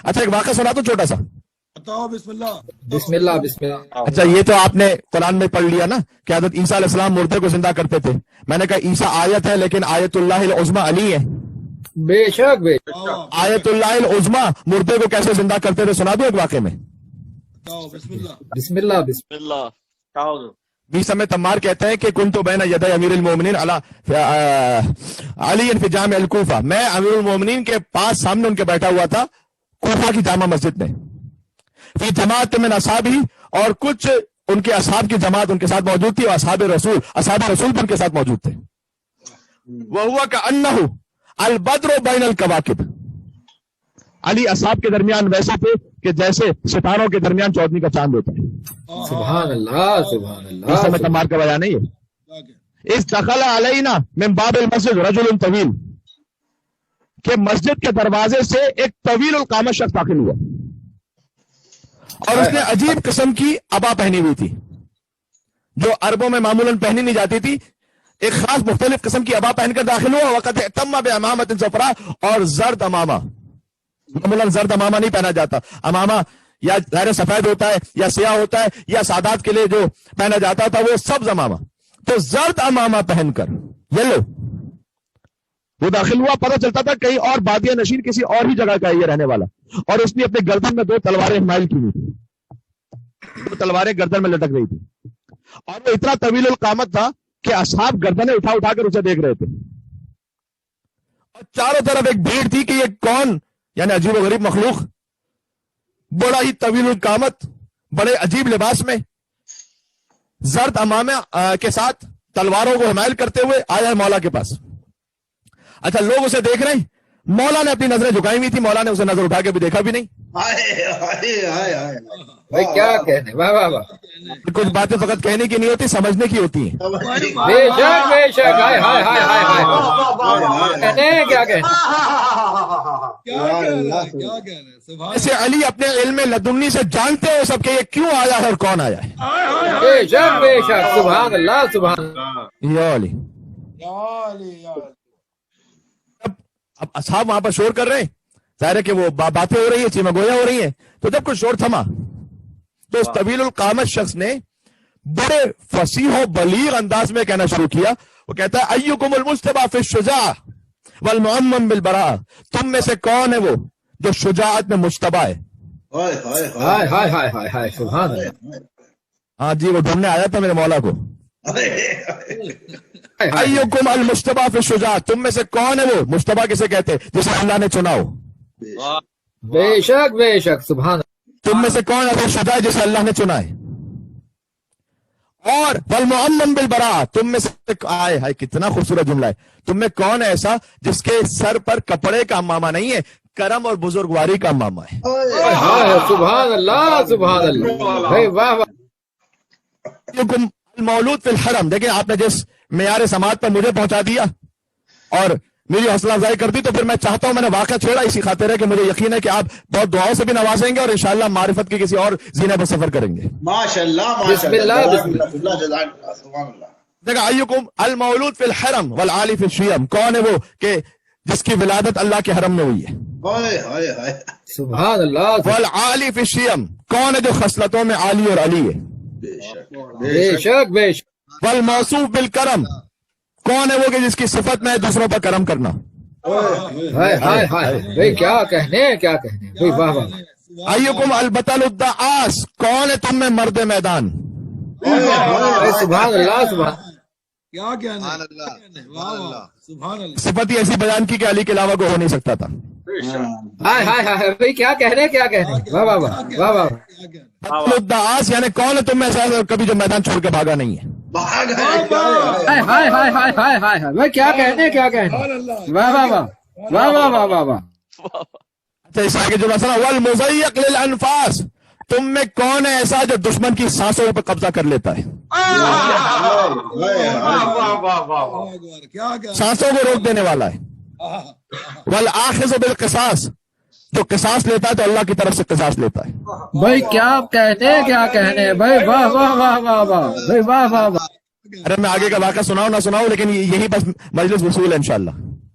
اچھا ایک واقعہ سنا تو چھوٹا سا. بتاؤ. بسم اللہ. بسم اللہ بسم اللہ. اچھا یہ تو آپ نے قرآن میں پڑھ لیا نا کہ حضرت عیسیٰ علیہ السلام مردے کو زندہ کرتے تھے. میں نے کہا عیسیٰ آیت ہے لیکن آیت اللہ العظمی علی ہے. بے شک بے شک. آیت اللہ العظمی مردے کو کیسے زندہ کرتے تھے سنا دو ایک واقعے میں. بتاؤ. بسم اللہ. بسم اللہ بسم اللہ. بیس میں تمار کہتے ہیں کہ کنت بین یدی امیر المومنین علی فی جامع الکوفہ. میں امیر المومنین کے پاس سامنے ان کے بیٹھا ہوا تھا کوفہ کی جامع مسجد میں. فی جماعت من اصحابہ اور کچھ ان کے اصحاب کی جماعت ان کے ساتھ موجود تھی اور اصحاب رسول بھی ان کے ساتھ موجود تھے. وہو کأنہ البدر بین الکواکب. علی اصحاب کے درمیان ویسے تھے کہ جیسے ستاروں کے درمیان چودھویں کا چاند ہوتا ہے. سبحان اللہ سبحان اللہ. اس میں تمار کا بیان نہیں ہے. اس دخل علینا من باب المسجد رجل طویل کہ مسجد کے دروازے سے ایک طویل القامت شخص داخل ہوا اور اس نے عجیب قسم کی عبا پہنی ہوئی تھی جو عربوں میں معمولاً پہنی نہیں جاتی تھی. ایک خاص مختلف قسم کی عبا پہن کر داخل ہوا. وقت تم بعمامۃ صفراء اور زرد امامہ. معمولاً زرد امامہ نہیں پہنا جاتا. امامہ یا ظاہر سفید ہوتا ہے یا سیاہ ہوتا ہے یا سادات کے لیے جو پہنا جاتا تھا وہ سبز امامہ. تو زرد امامہ پہن کر یلو وہ داخل ہوا. پتہ چلتا تھا کہیں اور بادیہ نشین کسی اور ہی جگہ کا یہ رہنے والا. اور اس نے اپنے گردن میں 2 تلواریں حمائل کی ہوئی تھی. 2 تلواریں گردن میں لٹک رہی تھی اور وہ اتنا طویل القامت تھا کہ اصحاب گردنیں اٹھا اٹھا کر اسے دیکھ رہے تھے. اور چاروں طرف ایک بھیڑ تھی کہ یہ کون یعنی عجیب و غریب مخلوق بڑا ہی طویل القامت بڑے عجیب لباس میں زرد امامہ کے ساتھ تلواروں کو حمائل کرتے ہوئے آیا ہے مولا کے پاس. اچھا لوگ اسے دیکھ رہے ہیں. مولا نے اپنی نظریں جھکائی ہوئی تھی. مولا نے اسے نظر اٹھا کے بھی دیکھا بھی نہیں. بھائی کیا کہنے. واہ واہ واہ. کچھ باتیں فقط کہنے کی نہیں ہوتی سمجھنے کی ہوتی ہیں. بے شک بے شک. ہائے ہائے ہائے ہائے ہائے. کہنے کیا کہنے. ایسے علی اپنے علم لدنی سے جانتے ہو سب کہ یہ کیوں آیا ہے اور کون آیا ہے. بے شک بے شک. سبحان اللہ سبحان اللہ. یا علی. اب اصحاب وہاں پر شور کر رہے ہیں. ظاہر ہے کہ وہ باتیں ہو رہی ہیں چیمہ گویا ہو رہی ہیں. تو جب کوئی شور تھما تو اس طویل القامت شخص نے بڑے فصیح و بلیغ انداز میں کہنا شروع کیا. وہ کہتا ہے ایکم المجتبی فی الشجاع والمعمم بالبراء. تم میں سے کون ہے وہ جو شجاعت میں مجتبی ہے. ہائے ہائے ہائے ہائے ہائے. سبحان اللہ. ہاں جی وہ ڈھونڈنے آیا تھا میرے مولا کو. ایکم المجتبی فی الشجاع. تم میں سے کون ہے وہ مجتبی کسے کہتے جسے اللہ نے چنا ہو. بے شک بے شک. سبحان اللہ. تم میں سے کون ہے وہ شجاع جسے اللہ نے چنا ہے. اور والمعمم بالبراء. تم میں سے آئے ہائے کتنا خوبصورت جملہ ہے. تم میں کون ہے ایسا جس کے سر پر کپڑے کا امامہ نہیں ہے کرم اور بزرگواری کا امامہ ہے. سبحان اللہ سبحان اللہ. بھائی واہ واہ. المولود فی الحرم. دیکھیں آپ نے جس معیار سماعت پر مجھے پہنچا دیا اور میری حوصلہ افزائی کر دی تو پھر میں چاہتا ہوں میں نے واقعہ چھیڑا اسی خاطر ہے کہ مجھے یقین ہے کہ آپ بہت دعاؤں سے بھی نوازیں گے اور انشاءاللہ معرفت کی کسی اور زینے پر سفر کریں گے. ماشاءاللہ بسم اللہ بسم اللہ. دیکھا ایکم المولود فی الحرم والعالی فی الشیم. کون ہے وہ کہ جس کی ولادت اللہ کے حرم میں ہوئی ہے. سبحان اللہ. والعالی فی الشیم. کون ہے جو خصلتوں میں عالی اور علی ہے. بے شک بے شک. والموصوف بالکرم. کون ہے وہ کہ جس کی صفت میں دوسروں پر کرم کرنا. ہائے ہائے ہائے. بھائی کیا کہنے کیا کہنے. بھائی واہ واہ. ایکم البطل الدعاس. کون ہے تم میں مرد میدان. سبحان اللہ سبحان. کیا کہنا. سبحان اللہ. صفت ہی ایسی بیان کی کہ علی کے علاوہ کو ہو نہیں سکتا تھا. ہائے ہائے ہائے. بھائی کیا کہنے کیا کہنے. واہ واہ واہ واہ واہ. الدعاس یعنی کون ہے تم میں ایسا کبھی جو میدان چھوڑ کے بھاگا نہیں ہے. ہائے ہائے ہائے ہائے ہائے ہائے. بھائی کیا کہنے کیا کہنے. واہ واہ واہ واہ واہ واہ واہ واہ. اچھا اس آگے جو مسئلہ والمضیق للانفاس. تم میں کون ہے ایسا جو دشمن کی سانسوں پر قبضہ کر لیتا ہے. سانسوں کو روک دینے والا ہے. والآخذ بالقصاص. جو قصاص لیتا ہے تو اللہ کی طرف سے قصاص لیتا ہے. بھائی کیا کہنے کیا کہنے. بھائی واہ واہ واہ واہ واہ. بھائی واہ واہ واہ. ارے میں آگے کا واقعہ سناؤں نہ سناؤں لیکن یہی بس مجلس وصول ہے انشاءاللہ.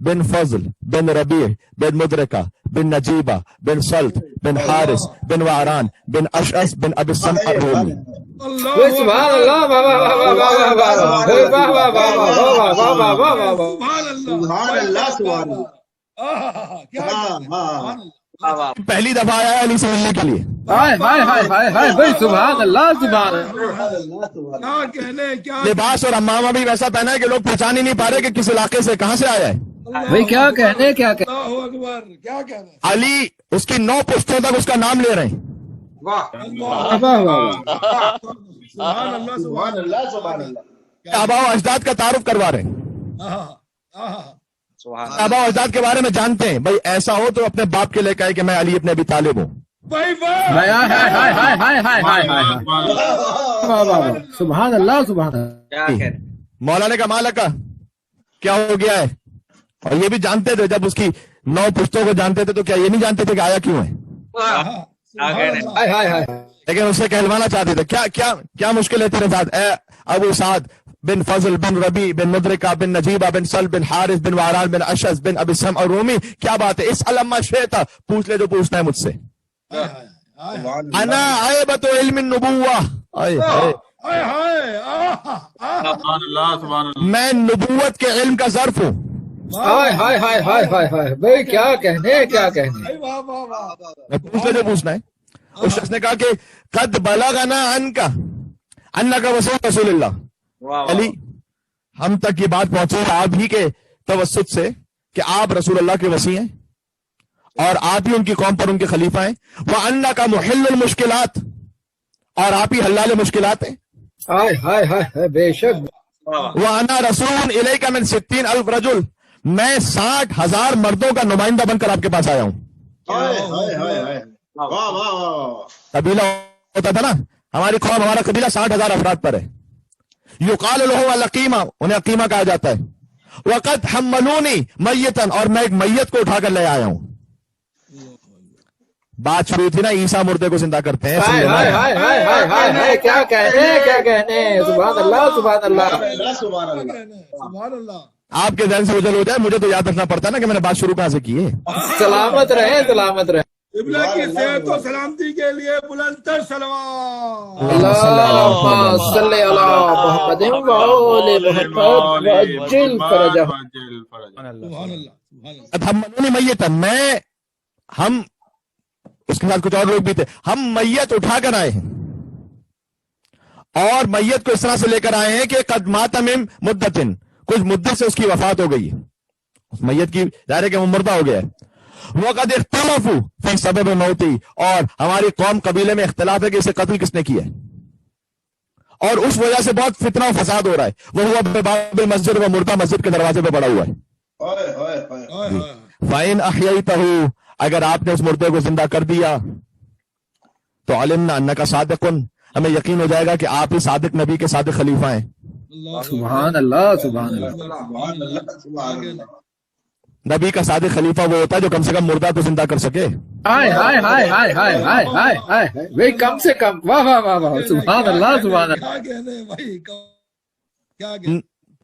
بن فضل بن ربیع بن مدرکہ بن نجیبہ بن سلط بن حارث بن وعران بن اشعث بن ابی السمع الرومی. اللہ سبحان اللہ واہ واہ واہ واہ واہ واہ واہ واہ واہ واہ واہ واہ واہ واہ واہ. سبحان اللہ سبحان اللہ سبحان اللہ. کیا ہاں. واہ واہ. پہلی دفعہ آیا علی سے ملنے کے لیے. ہائے ہائے ہائے ہائے ہائے بھائی سبحان اللہ سبحان اللہ. کیا کہنے کیا لباس اور امامہ بھی ویسا پہنا ہے کہ لوگ پہچان ہی نہیں پا رہے کہ کس علاقے سے کہاں سے آیا ہے. بھائی کیا کہنے کیا کہنے. اللہ اکبر کیا کہنا علی اس کی 9 پشتوں تک اس کا نام لے رہے ہیں. واہ واہ واہ. سبحان اللہ سبحان اللہ سبحان اللہ. آبا و اجداد کا تعارف کروا رہے ہیں. سبحان آبا و اجداد کے بارے میں جانتے ہیں. بھائی ایسا ہو تو اپنے باپ کے لے کہے کہ میں علی ابن ابی طالب ہوں. بھائی واہ ہائے ہائے ہائے ہائے ہائے ہائے ہائے ہائے. واہ واہ واہ. سبحان اللہ سبحان اللہ. کیا کہنے. مولانا کا مالکہ کیا ہو گیا ہے. اور یہ بھی جانتے تھے جب اس کی 9 پشتوں کو جانتے تھے تو کیا یہ نہیں جانتے تھے کہ آیا کیوں ہے. کیا کہنے. ہائے ہائے ہائے. لیکن اسے کہلوانا چاہتے تھے. کیا کیا کیا مشکل ہے تیرے ساتھ اے ابو سعد بن فضل بن ربی بن مدرکہ بن نجیبہ بن سل بن حارث بن وعران بن اشعث بن ابی السمع الرومی. کیا بات ہے. اس علما شیطا پوچھ لے جو پوچھنا ہے مجھ سے. انا عیبت علم النبوہ. میں نبوت کے علم کا ظرف ہوں. ہائے ہائے ہائے ہائے ہائے ہائے. بھائی کیا کہنے کیا کہنے. میں پوچھ لے جو پوچھنا ہے. اس شخص نے کہا کہ قد بلغنا عنکا انکا وصی رسول اللہ. واہ علی ہم تک یہ بات پہنچی آپ ہی کے توسط سے کہ آپ رسول اللہ کے وصی ہیں اور آپ ہی ان کی قوم پر ان کے خلیفہ ہیں. وَأَنَّكَ مُحِلُّ الْمُشْكِلَاتِ اور آپ ہی حلال مشکلات ہیں. ہائے ہائے ہائے. بے شک. وَأَنَا رَسُولٌ إِلَيْكَ مِنْ 60,000 رَجُلٍ میں 60,000 مردوں کا نمائندہ بن کر آپ کے پاس آیا ہوں. قبیلہ ہوتا تھا نا ہماری قوم ہمارا قبیلہ 60,000 افراد پر ہے. یقال له العقیمہ انہیں عقیمہ کہا جاتا ہے. وقد حملونی میتن اور میں ایک میت کو اٹھا کر لے آیا ہوں. بات شروع تھی نا عیسیٰ مردے کو زندہ کرتے ہیں. ہائے ہائے ہائے ہائے ہائے ہائے ہائے. کیا کہنے کیا کہنے. سبحان اللہ سبحان اللہ. سبحان اللہ. سبحان اللہ. آپ کے ذہن سے اجل ہو جائے مجھے تو یاد رکھنا پڑتا ہے نا کہ میں نے بات شروع کہاں سے کی ہے. سلامت رہے سلامت رہے. قبلہ کی صحت و سلامتی کے لیے بلند تر صلوات. اللہم صلی علی محمد وآل محمد وعجل فرجہ. سبحان اللہ سبحان اللہ. حملونی میتن میں ہم اس کے ساتھ کچھ اور لوگ بھی تھے. ہم میت اٹھا کر آئے ہیں اور میت کو اس طرح سے لے کر آئے ہیں کہ قد مات من مدتن کچھ مدت سے اس کی وفات ہو گئی ہے. اس میت کی ظاہر ہے کہ وہ مردہ ہو گیا ہے. وقد اختلفوا فی سبب موتی اور ہماری قوم قبیلے میں اختلاف ہے کہ اسے قتل کس نے کیا ہے اور اس وجہ سے بہت فتنہ و فساد ہو رہا ہے. وہ ہوا باب المسجد وہ مردہ مسجد کے دروازے پہ پڑا ہوا ہے. فَإِنْ أَحْيَيْتَهُ اگر آپ نے اس مردے کو زندہ کر دیا تو علمنا انکا صادقن ہمیں یقین ہو جائے گا کہ آپ ہی صادق نبی کے صادق خلیفہ ہیں. سبحان اللہ سبحان اللہ. نبی کا صادق خلیفہ وہ ہوتا ہے جو کم سے کم مردہ تو زندہ کر سکے. ہائے ہائے ہائے ہائے ہائے ہائے ہائے ہائے. بھائی کم سے کم. واہ واہ واہ واہ. سبحان اللہ سبحان اللہ. کیا کہنے بھائی کیا کہنے.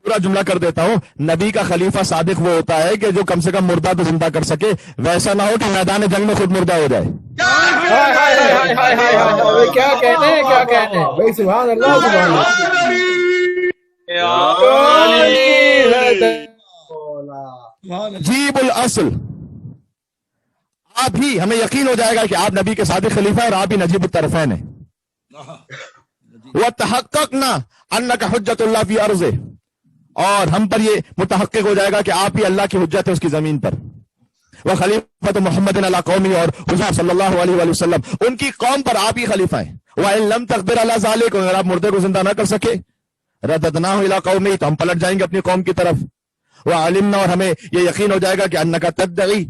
پورا جملہ کر دیتا ہوں. نبی کا خلیفہ صادق وہ ہوتا ہے کہ جو کم سے کم مردہ تو زندہ کر سکے. ویسا نہ ہو کہ میدان جنگ میں خود مردہ ہو جائے. ہائے ہائے ہائے ہائے ہائے ہائے. کیا کہنے کیا کہنے. بھائی سبحان اللہ سبحان اللہ. جیب الاصل آپ ہی ہمیں یقین ہو جائے گا کہ آپ نبی کے صادق خلیفہ اور آپ ہی نجیب الطرفین ہیں. وَتَحَقَّقْنَا أَنَّكَ حُجَّةُ اللَّهِ فِي أَرْضِهِ اور ہم پر یہ متحقق ہو جائے گا کہ آپ ہی اللہ کی حجت ہے اس کی زمین پر. وَخَلِيفَةُ مُحَمَّدٍ عَلَىٰ قَوْمِهِ اور حضور صلی اللہ علیہ وآلہ وسلم ان کی قوم پر آپ ہی خلیفہ ہیں. وَإِن لَمْ تَقْدِرْ عَلَىٰ ذَلِكَ اگر آپ مردے کو زندہ نہ کر سکے رَدَدْنَاهُ إِلَىٰ قَوْمِهِ تو ہم پلٹ جائیں گے اپنی قوم کی طرف. وَعَلِمْنَا اور ہمیں یہ یقین ہو جائے گا کہ أَنَّكَ تَدَّعِي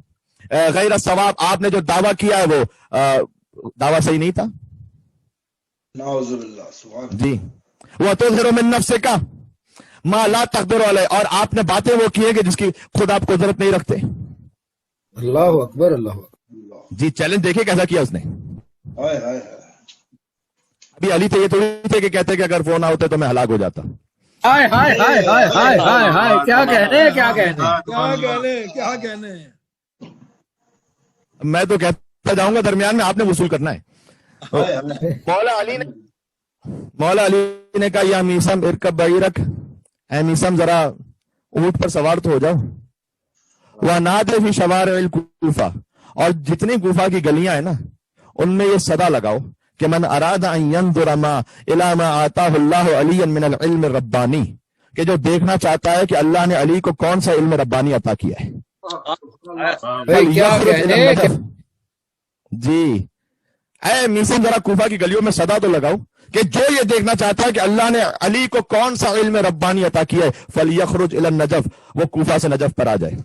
غیر الصواب آپ نے جو دعویٰ کیا ہے وہ دعویٰ صحیح نہیں تھا. جی وَتُظْهِرُ مِن نَفْسِكَ مَا لَا تَقْدِرُ عَلَيْهِ اور آپ نے باتیں وہ کی ہیں کہ جس کی خود آپ قدرت نہیں رکھتے. اللہ اکبر اللہ اکبر. جی چیلنج دیکھیں کیسا کیا اس نے. ابھی علی تو یہ تو تھے کہ کہتے کہ اگر وہ نہ ہوتے تو میں ہلاک ہو جاتا. ہائے ہائے ہائے ہائے ہائے ہائے ہائے کیا کہنے کیا کہنے کیا کہنے. میں تو کہتا جاؤں گا درمیان میں آپ نے وصول کرنا ہے. ہائے ہائے. مولا علی نے کہا یا میسم ارکب بعیرک، اے میسم ذرا اونٹ پر سوار تو ہو جاؤ. وَنَادِ فِي شَوَارِعِ الْكُوفَةِ، اور جتنی کوفہ کی گلیاں ہیں نا ان میں یہ صدا لگاؤ کہ من اراد ان ينظر ما الى ما آتاه اللہ علی من العلم الربانی، کہ جو دیکھنا چاہتا ہے کہ اللہ نے علی کو کون سا علم ربانی عطا کیا ہے. بھائی کیا کہنے. جی اے میسم ذرا کوفہ کی گلیوں میں صدا تو لگاؤ کہ جو یہ دیکھنا چاہتا ہے کہ اللہ نے علی کو کون سا علم ربانی عطا کیا ہے فَلْيَخْرُجْ إِلَى النَّجَفِ، وہ کوفہ سے نجف پر آ جائے.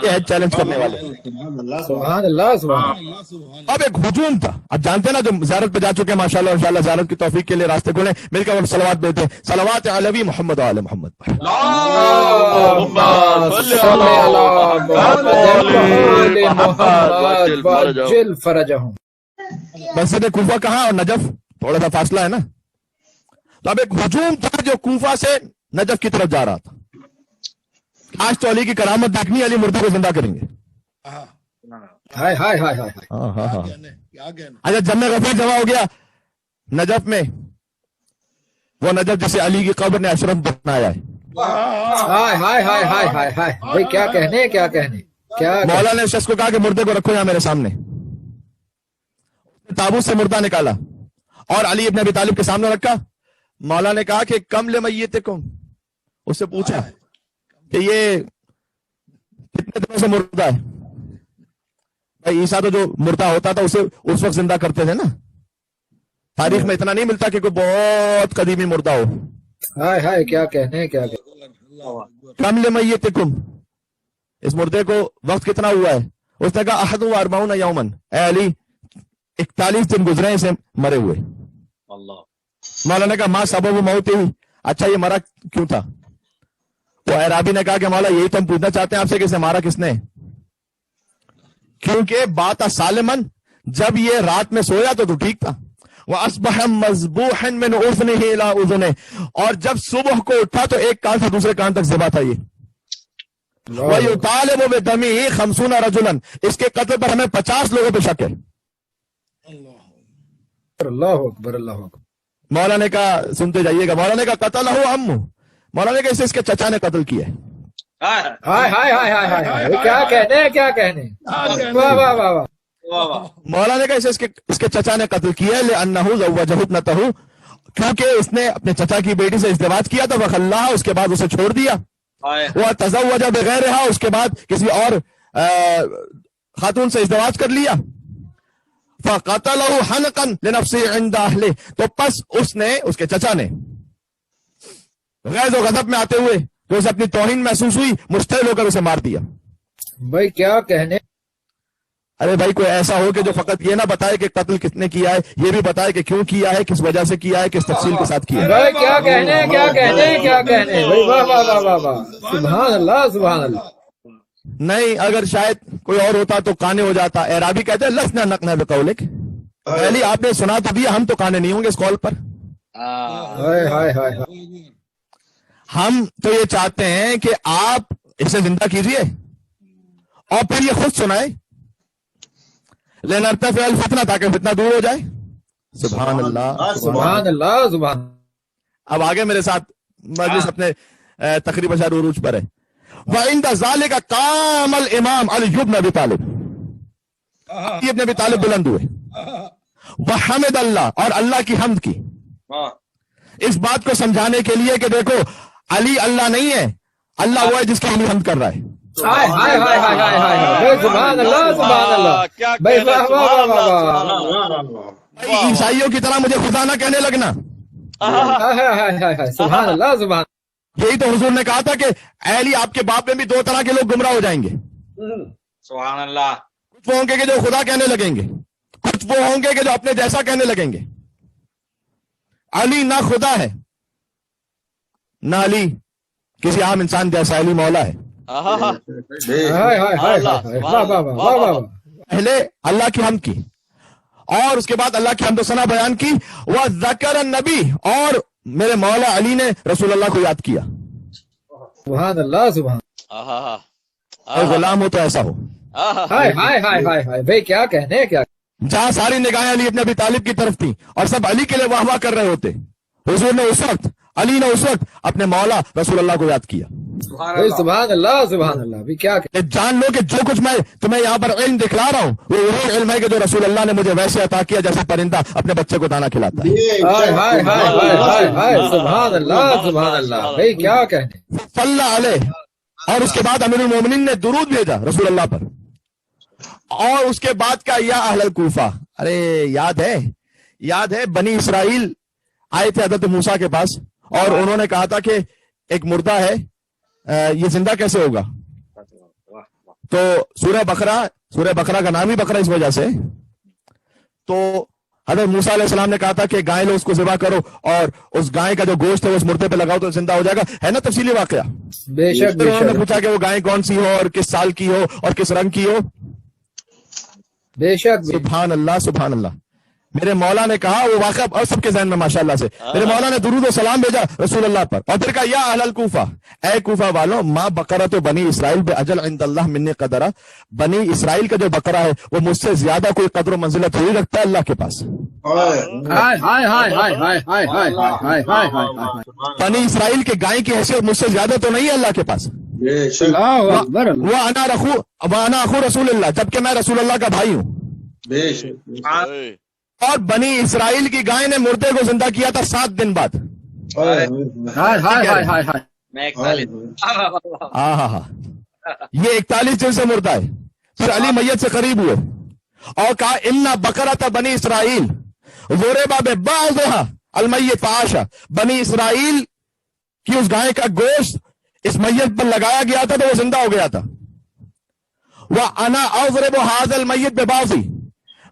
یہ ہے چیلنج کرنے والے. سبحان اللہ سبحان. اب ایک ہجوم تھا. اب جانتے ہیں نا جو زیارت پہ جا چکے ہیں ماشاءاللہ انشاءاللہ زیارت کی توفیق کے لیے راستے کھولیں، مل کر اور صلوات دیتے ہیں. صلوات علی محمد و آل محمد پر. مسجد کوفہ کہاں اور نجف تھوڑا سا فاصلہ ہے نا. تو اب ایک ہجوم تھا جو کوفہ سے نجف کی طرف جا رہا تھا. آج تو علی کی کرامت دیکھنی، علی مردے کو زندہ کریں گے. ہائے ہائے ہائے ہائے. اچھا جب میں غفیر جمع ہو گیا نجف میں، وہ نجف جسے علی کی قبر نے اشرف بنایا ہے. ہائے ہائے ہائے ہائے ہائے ہائے. بھائی کیا کہنے کیا کہنے کیا. مولا نے شخص کو کہا کہ مردے کو رکھو یہاں میرے سامنے. تابوت سے مردہ نکالا اور علی ابن ابی طالب کے سامنے رکھا. مولا نے کہا کہ کم لمیتکم، اس سے پوچھا کہ یہ کتنے دنوں سے مردہ ہے. بھائی عیسیٰ تو جو مردہ ہوتا تھا اسے اس وقت زندہ کرتے تھے نا. تاریخ میں اتنا نہیں ملتا کہ کوئی بہت قدیمی مردہ ہو. ہائے ہائے کیا کہنے کیا کہنے. کم لمیتکم، اس مردے کو وقت کتنا ہوا ہے؟ اس نے کہا 41 یومن، اے علی 41 دن گزرے اسے مرے ہوئے. مولا نے کہا ماں سبب موت ہی، اچھا یہ مرا کیوں تھا؟ وہ اعرابی نے کہا کہ مولا یہی تو ہم پوچھنا چاہتے ہیں آپ سے کہ اسے مارا کس نے. کیونکہ بات سالمن، جب یہ رات میں سویا تو ٹھیک تھا. وَأَصْبَحَ مَذْبُوحًا مِنْ أُذُنِهِ إِلَىٰ أُذُنِهِ، اور جب صبح کو اٹھا تو ایک کان سے دوسرے کان تک ذبح تھا. یہ وَيُطَالَبُ بِدَمِهِ 50 رَجُلًا، اس کے قتل پر ہمیں 50 لوگوں پہ شک ہے. اللہ اکبر اللہ اکبر. مولا نے کہا سنتے جائیے گا، مولا نے کہا قتلہ عمو، مولا نے کہا اسے اس کے چچا نے قتل کیا ہے. ہائے ہائے ہائے ہائے ہائے. کیا کہنے کیا کہنے. واہ واہ واہ واہ. مولا نے کہا اسے اس کے چچا نے قتل کیا ہے لأنه زوجہ ابنته، کیونکہ اس نے اپنے چچا کی بیٹی سے ازدواج کیا تھا. وخلاها، اس کے بعد اسے چھوڑ دیا. وتزوج بغیرها، اس کے بعد کسی اور خاتون سے ازدواج کر لیا. فقتله حنقا لنفسه عند اهله، تو پس اس نے اس کے چچا نے غیظ و غضب میں آتے ہوئے تو اسے اپنی توہین محسوس ہوئی، مشتعل ہو کر اسے مار دیا. بھائی کیا کہنے. ارے بھائی کوئی ایسا ہو کہ جو فقط یہ نہ بتائے کہ قتل کس نے کیا ہے، یہ بھی بتائے کہ کیوں کیا ہے، کس وجہ سے کیا ہے، کس تفصیل کے ساتھ کیا ہے. بھائی کیا کہنے کیا کہنے کیا کہنے. بھائی واہ واہ واہ واہ واہ. سبحان اللہ سبحان اللہ. نہیں اگر شاید کوئی اور ہوتا تو کانے ہو جاتا. اعرابی کہتے ہیں لسنا نقنا بقولک، پہلی آپ نے سنا تو دیا، ہم تو کانے نہیں ہوں گے اس کال پر. ہائے ہائے ہائے. ہم تو یہ چاہتے ہیں کہ آپ اسے زندہ کیجئے اور پھر یہ خود سنائے لنرتفع الفتنہ، تاکہ فتنہ دور ہو جائے. سبحان اللہ سبحان اللہ سبحان. اب آگے میرے ساتھ مجلس اپنے تقریبا شاید عروج پر ہے. وعند ذالک قام الامام علی بن ابی طالب، علی بن ابی طالب بلند ہوئے. وحمد اللہ، اور اللہ کی حمد کی، اس بات کو سمجھانے کے لیے کہ دیکھو علی اللہ نہیں ہے، اللہ وہ ہے جس کی علی حمد کر رہا ہے. ہائے ہائے ہائے ہائے ہائے ہائے. سبحان اللہ سبحان اللہ. بھائی واہ واہ واہ واہ. عیسائیوں کی طرح مجھے خدا نہ کہنے لگنا. سبحان اللہ سبحان. یہی تو حضور نے کہا تھا کہ اے علی آپ کے باپ میں بھی 2 طرح کے لوگ گمراہ ہو جائیں گے. سبحان اللہ. کچھ وہ ہوں گے کہ جو خدا کہنے لگیں گے، کچھ وہ ہوں گے کہ جو اپنے جیسا کہنے لگیں گے. علی نہ خدا ہے نہ علی کسی عام انسان جیسا، علی مولا ہے. پہلے اللہ کی حمد کی اور اس کے بعد اللہ کی حمد و ثنا بیان کی. وذکر النبی، اور میرے مولا علی نے رسول اللہ کو یاد کیا. سبحان اللہ سبحان اے غلام ہو تو ایسا ہو. ہائے ہائے ہائے ہائے ہائے بھائی کیا کہنے کیا جہاں ساری نگاہیں علی ابن ابی طالب کی طرف تھیں اور سب علی کے لیے واہ واہ کر رہے ہوتے, حضور نے اس وقت, علی نے اس وقت اپنے مولا رسول اللہ کو یاد کیا. بھائی سبحان اللہ بھی کیا کہ جان لو کہ جو کچھ میں تمہیں یہاں پر علم دکھلا رہا ہوں وہ وہی علم ہے کہ جو رسول اللہ نے مجھے ویسے عطا کیا جیسے پرندہ اپنے بچے کو دانا کھلاتا ہے. ہائے ہائے ہائے ہائے ہائے ہائے سبحان اللہ بھائی کیا کہنے. صلی اللہ علیہ. اور اس کے بعد امیر المومنین نے درود بھیجا رسول اللہ پر. اور اس کے بعد کا یا اہل الکوفہ, ارے یاد ہے بنی اسرائیل آئے تھے حضرت موسیٰ کے پاس اور انہوں نے کہا تھا کہ ایک مردہ ہے, یہ زندہ کیسے ہوگا؟ تو سورہ بقرہ کا نام ہی بقرہ اس وجہ سے. تو حضرت موسیٰ علیہ السلام نے کہا تھا کہ گائے لو, اس کو ذبح کرو اور اس گائے کا جو گوشت ہے وہ اس مردے پہ لگاؤ تو زندہ ہو جائے گا. ہے نا تفصیلی واقعہ. بے شک پھر انہوں نے پوچھا کہ وہ گائے کون سی ہو اور کس سال کی ہو اور کس رنگ کی ہو. بے شک سبحان اللہ سبحان اللہ. میرے مولا نے کہا, وہ واقعہ اور سب کے ذہن میں ماشاءاللہ سے, میرے مولا نے درود و سلام بھیجا رسول اللہ پر اور پھر کہا یا اہل الکوفہ, اے کوفہ والوں, ما بقرۃ بنی اسرائیل باجل عند اللہ منی قدرہ, بنی اسرائیل کا جو بقرہ ہے وہ مجھ سے زیادہ کوئی قدر و منزلت تھوڑی رکھتا ہے اللہ کے پاس. ہائے ہائے ہائے ہائے ہائے ہائے ہائے ہائے ہائے ہائے بنی اسرائیل کے گائے کی حیثیت مجھ سے زیادہ تو نہیں ہے اللہ کے پاس. اللہ اکبر. وہ انا اخو رسول اللہ, جبکہ میں رسول اللہ کا بھائی ہوں. اور بنی اسرائیل کی گائے نے مردے کو زندہ کیا تھا 7 دن بعد. ہائے ہائے ہائے ہائے ہائے. میں 41. ہاں یہ 41 دن سے مردہ ہے. پھر علی میت سے قریب ہوئے اور کہا انا بقرۃ بنی اسرائیل ضرب ببعضھا المیت فعاش, بنی اسرائیل کی اس گائے کا گوشت اس میت پر لگایا گیا تھا تو وہ زندہ ہو گیا تھا. وانا اضرب هذا المیت ببعضی,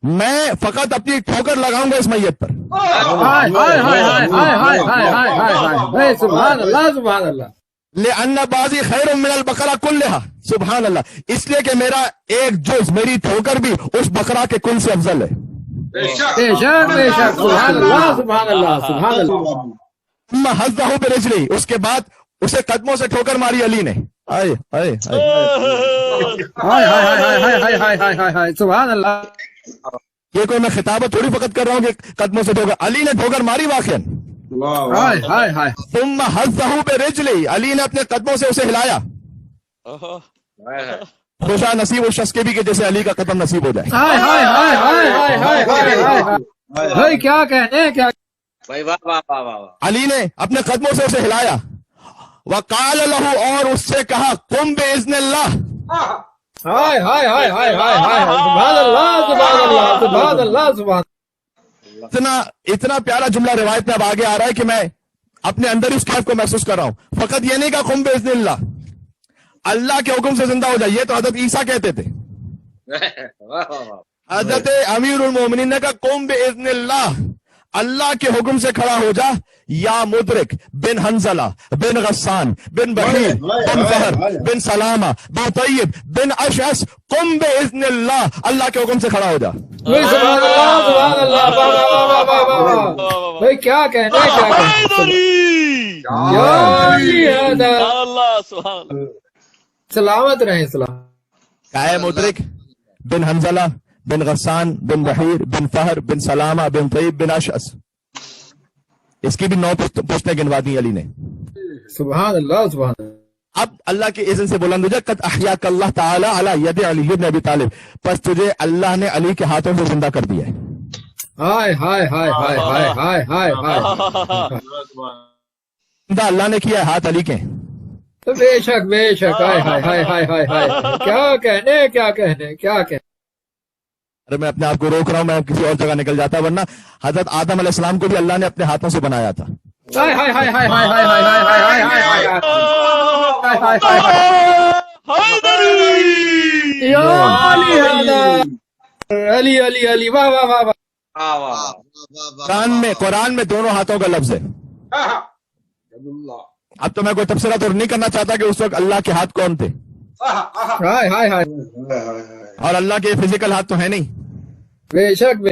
میں فقط اپنی ٹھوکر لگاؤں گا اس میت پر. ہائے ہائے ہائے ہائے ہائے ہائے ہائے ہائے ہائے ہائے بھائی سبحان اللہ سبحان اللہ. لأن بعضی خیر من البقرہ کلھا, سبحان اللہ, اس لیے کہ میرا ایک جز, میری ٹھوکر بھی اس بقرہ کے کل سے افضل ہے. بے شک سبحان اللہ سبحان اللہ سبحان اللہ. ثم حظہ برجلی, اس کے بعد اسے قدموں سے ٹھوکر ماری علی نے. آئے آئے ہائے ہائے ہائے ہائے ہائے ہائے ہائے ہائے ہائے سبحان اللہ. یہ کوئی میں خطابت تھوڑی فقط کر رہا ہوں کہ قدموں سے ٹھوکر, علی نے ٹھوکر ماری واقعا. ہائے ہائے ہائے. ثم حظہ برجلی, علی نے اپنے قدموں سے اسے ہلایا. خوشا نصیب اس شخص کے بھی کہ جیسے علی کا قدم نصیب ہو جائے. ہائے ہائے ہائے ہائے ہائے ہائے ہائے ہائے بھائی کیا کہنے کیا. بھائی واہ واہ واہ واہ. علی نے اپنے قدموں سے اسے ہلایا. وقال له, اور اس سے کہا قم باذن اللہ. ہائے ہائے ہائے ہائے ہائے ہائے سبحان اللہ سبحان اللہ سبحان اللہ سبحان. اتنا پیارا جملہ روایت میں اب آگے آ رہا ہے کہ میں اپنے اندر اس کیف کو محسوس کر رہا ہوں. فقط یہ نہیں کہا قم باذن اللہ, اللہ کے حکم سے زندہ ہو جائے, یہ تو حضرت عیسیٰ کہتے تھے. حضرت امیر المومنین نے کہا قم باذن اللہ, اللہ کے حکم سے کھڑا ہو جا. یا مدرک بن حنزلہ بن غسان بن بحیر بن فہر بن سلامہ بن طیب بن اشعث قم باذن اللہ, اللہ کے حکم سے کھڑا ہو جا. سبحان اللہ سبحان اللہ واہ واہ واہ واہ واہ واہ بھائی کیا کہنے کیا کہنے. سلامت رہیں سلام. کیا ہے مدرک؟ بن حنزلہ بن غسان بن بحیر بن فہر بن سلامہ بن طیب بن اشعث. اس کی بھی 9 پوسٹیں گنوا دی علی نے. سبحان اللہ سبحان اللہ. اب اللہ کے اذن سے بلند ہو جائے قد احیاک اللہ تعالی علی ید علی بن ابی طالب, پس تجھے اللہ نے علی کے ہاتھوں سے زندہ کر دیا ہے. ہائے ہائے ہائے ہائے ہائے ہائے ہائے ہائے. زندہ اللہ نے کیا ہے, ہاتھ علی کے. بے شک ہائے ہائے ہائے ہائے ہائے ہائے کیا کہنے کیا کہنے کیا کہنے. ارے میں اپنے آپ کو روک رہا ہوں, میں کسی اور جگہ نکل جاتا, ورنہ حضرت آدم علیہ السلام کو بھی اللہ نے اپنے ہاتھوں سے بنایا تھا. ہائے ہائے ہائے ہائے ہائے ہائے ہائے ہائے ہائے ہائے ہائے. علی علی علی واہ واہ واہ واہ. قرآن میں دونوں ہاتھوں کا لفظ ہے. اب تو میں کوئی تبصرہ تو نہیں کرنا چاہتا کہ اس وقت اللہ کے ہاتھ کون تھے. ہائے ہائے ہائے. اور اللہ کے فزیکل ہاتھ تو ہے نہیں. بے شک بے